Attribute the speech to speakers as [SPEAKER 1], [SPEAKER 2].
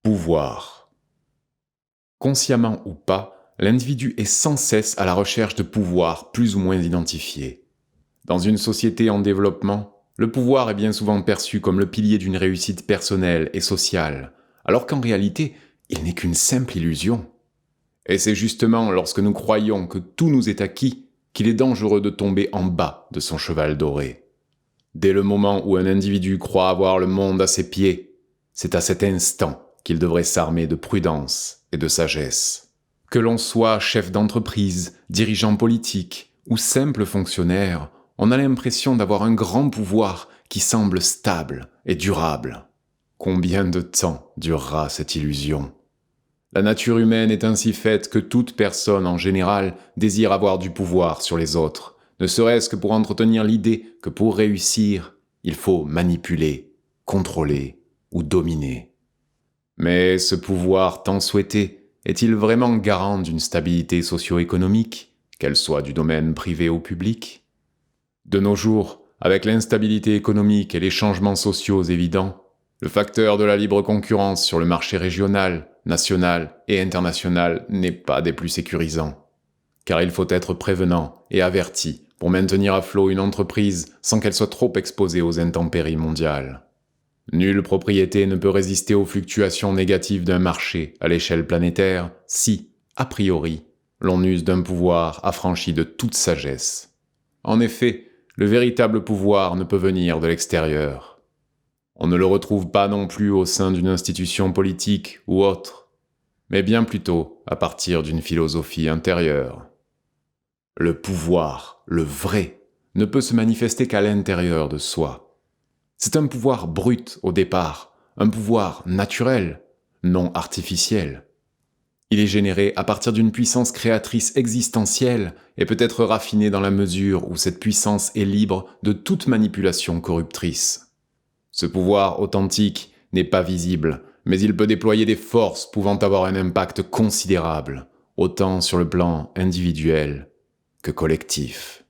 [SPEAKER 1] Pouvoir. Consciemment ou pas, l'individu est sans cesse à la recherche de pouvoirs plus ou moins identifiés. Dans une société en développement, le pouvoir est bien souvent perçu comme le pilier d'une réussite personnelle et sociale, alors qu'en réalité, il n'est qu'une simple illusion. Et c'est justement lorsque nous croyons que tout nous est acquis qu'il est dangereux de tomber en bas de son cheval doré. Dès le moment où un individu croit avoir le monde à ses pieds, c'est à cet instant qu'il devrait s'armer de prudence et de sagesse. Que l'on soit chef d'entreprise, dirigeant politique ou simple fonctionnaire, on a l'impression d'avoir un grand pouvoir qui semble stable et durable. Combien de temps durera cette illusion ? La nature humaine est ainsi faite que toute personne en général désire avoir du pouvoir sur les autres, ne serait-ce que pour entretenir l'idée que pour réussir, il faut manipuler, contrôler ou dominer. Mais ce pouvoir tant souhaité est-il vraiment garant d'une stabilité socio-économique, qu'elle soit du domaine privé ou public ? De nos jours, avec l'instabilité économique et les changements sociaux évidents, le facteur de la libre concurrence sur le marché régional, national et international n'est pas des plus sécurisants. Car il faut être prévenant et averti pour maintenir à flot une entreprise sans qu'elle soit trop exposée aux intempéries mondiales. Nulle propriété ne peut résister aux fluctuations négatives d'un marché à l'échelle planétaire si, a priori, l'on use d'un pouvoir affranchi de toute sagesse. En effet, le véritable pouvoir ne peut venir de l'extérieur. On ne le retrouve pas non plus au sein d'une institution politique ou autre, mais bien plutôt à partir d'une philosophie intérieure. Le pouvoir, le vrai, ne peut se manifester qu'à l'intérieur de soi. C'est un pouvoir brut au départ, un pouvoir naturel, non artificiel. Il est généré à partir d'une puissance créatrice existentielle et peut être raffiné dans la mesure où cette puissance est libre de toute manipulation corruptrice. Ce pouvoir authentique n'est pas visible, mais il peut déployer des forces pouvant avoir un impact considérable, autant sur le plan individuel que collectif.